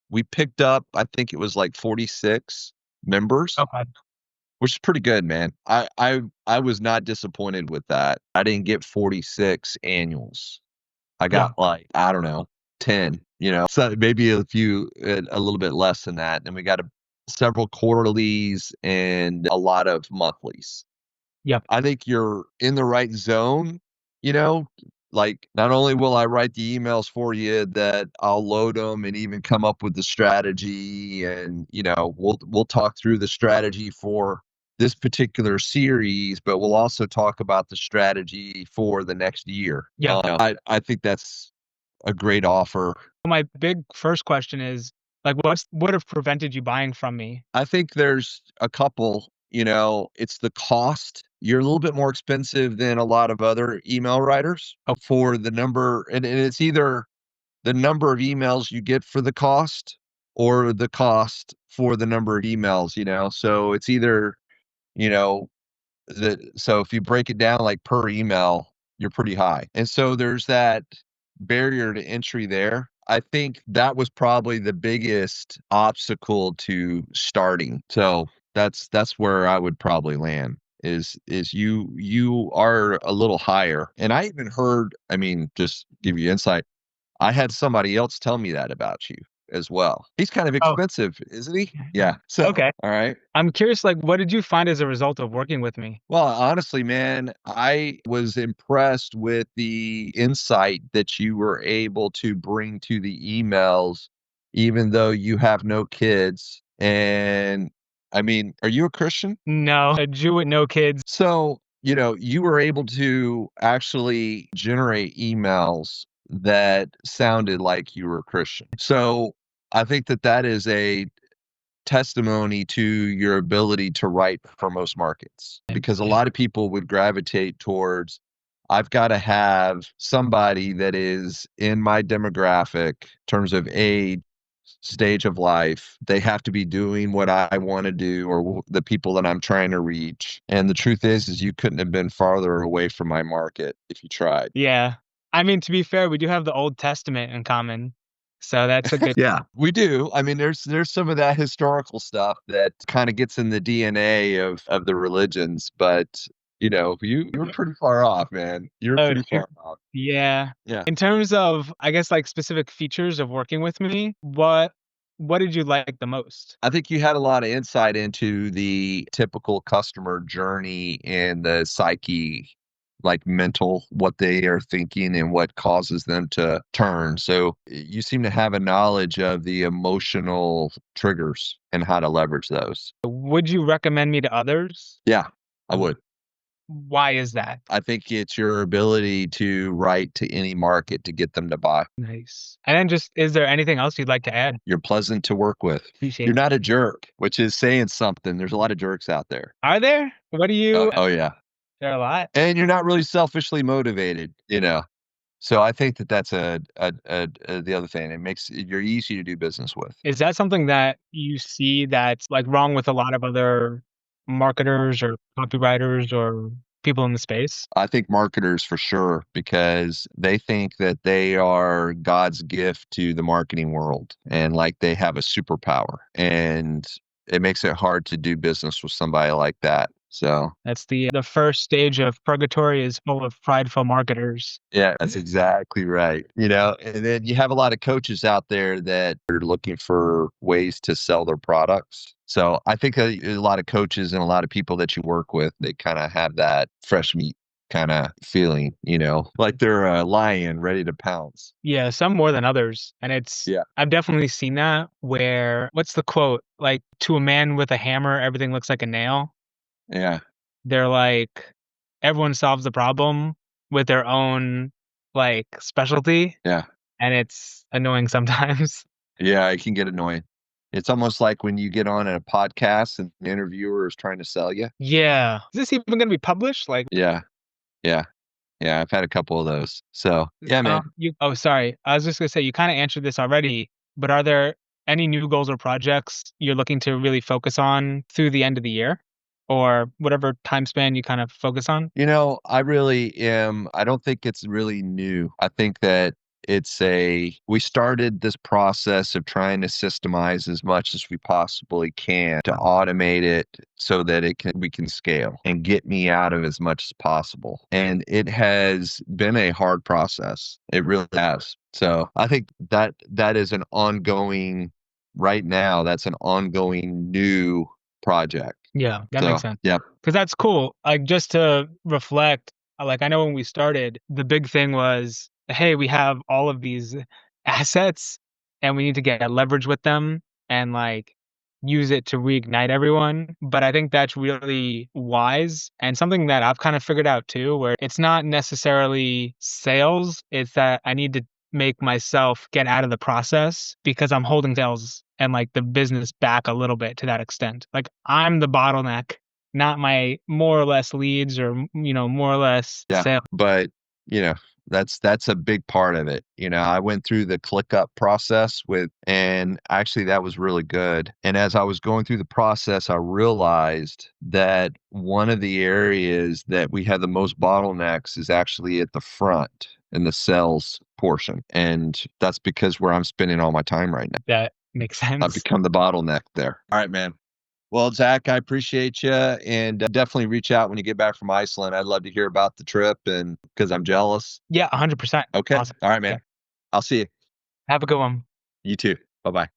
we picked up, I think it was like 46 members, Okay. which is pretty good, man. I was not disappointed with that. I didn't get 46 annuals. I Yeah. got like, I don't know, 10, so maybe a little bit less than that. And we got several quarterlies and a lot of monthlies. Yep. I think you're in the right zone, you know, like not only will I write the emails for you, that I'll load them and even come up with the strategy, and we'll talk through the strategy for this particular series, but we'll also talk about the strategy for the next year. Yeah. I think that's a great offer. My big first question is like, what would have prevented you buying from me? I think there's a couple, it's the cost. You're a little bit more expensive than a lot of other email writers for the number, and it's either the number of emails you get for the cost or the cost for the number of emails. So it's either, you know, so if you break it down like per email, you're pretty high. And so there's that barrier to entry there. I think that was probably the biggest obstacle to starting. So that's where I would probably land, is you are a little higher. And I even heard, I mean, just give you insight, I had somebody else tell me that about you as well. He's kind of Oh, expensive, isn't he? Yeah. So, okay. all right. I'm curious, like, what did you find as a result of working with me? Well, honestly, man, I was impressed with the insight that you were able to bring to the emails, even though you have no kids. And I mean, are you a Christian? No, a Jew with no kids. So, you were able to actually generate emails that sounded like you were a Christian. So I think that is a testimony to your ability to write for most markets, because a lot of people would gravitate towards, I've got to have somebody that is in my demographic in terms of age, stage of life. They have to be doing what I want to do, or the people that I'm trying to reach. And the truth is you couldn't have been farther away from my market if you tried. Yeah. I mean, to be fair, we do have the Old Testament in common. So that's a good. Yeah, we do. I mean, there's some of that historical stuff that kind of gets in the DNA of the religions, but you're pretty far off, man. You're Oh, pretty shoot. far off. Yeah. Yeah. In terms of, I guess, like specific features of working with me, what did you like the most? I think you had a lot of insight into the typical customer journey and the psyche, like mental, what they are thinking and what causes them to turn. So you seem to have a knowledge of the emotional triggers and how to leverage those. Would you recommend me to others? Yeah, I would. Why is that? I think it's your ability to write to any market to get them to buy. Nice. And then just, is there anything else you'd like to add? You're pleasant to work with. Appreciate You're it. not a jerk, which is saying something. There's a lot of jerks out there. Are there? What do Oh, you? oh yeah. There are a lot. And you're not really selfishly motivated. So I think that's the other thing. You're easy to do business with. Is that something that you see that's like wrong with a lot of other marketers or copywriters or people in the space? I think marketers for sure, because they think that they are God's gift to the marketing world and like they have a superpower, and it makes it hard to do business with somebody like that. So, That's the first stage of purgatory is full of prideful marketers. yeah, that's exactly right. And then you have a lot of coaches out there that are looking for ways to sell their products. So I think a lot of coaches and a lot of people that you work with, they kind of have that fresh meat kind of feeling, like they're a lion ready to pounce. Yeah, some more than others. And Yeah. I've definitely seen that where, what's the quote? Like, to a man with a hammer, everything looks like a nail. Yeah. They're like, everyone solves the problem with their own like specialty, Yeah. and it's annoying sometimes. Yeah. It can get annoying. It's almost like when you get on a podcast and the interviewer is trying to sell you. Yeah. Is this even going to be published? Like, Yeah. Yeah. Yeah. I've had a couple of those. So, yeah, man. oh, sorry. I was just going to say, you kind of answered this already, but are there any new goals or projects you're looking to really focus on through the end of the year or whatever time span you kind of focus on? I really am. I don't think it's really new. I think that we started this process of trying to systemize as much as we possibly can to automate it so that we can scale and get me out of as much as possible. And it has been a hard process. It really has. So I think that is an ongoing, right now, that's an ongoing new project. Yeah, that makes So, sense. yep. Because that's cool. Like, just to reflect, like, I know when we started, the big thing was, hey, we have all of these assets and we need to get leverage with them and like use it to reignite everyone. But I think that's really wise and something that I've kind of figured out too, where it's not necessarily sales, it's that I need to make myself get out of the process because I'm holding sales and like the business back a little bit to that extent. Like I'm the bottleneck, not my more or less leads or more or less Yeah. sales. But, you know, that's a big part of it. I went through the ClickUp process and actually that was really good. And as I was going through the process, I realized that one of the areas that we have the most bottlenecks is actually at the front in the sales portion. And that's because where I'm spending all my time right now. That makes I've sense. become the bottleneck there. All right, man. Well, Zach, I appreciate you, and definitely reach out when you get back from Iceland. I'd love to hear about the trip, and because I'm jealous. Yeah, 100%. Okay. Awesome. All right, Yeah. man. I'll see you. Have a good one. You too. Bye bye.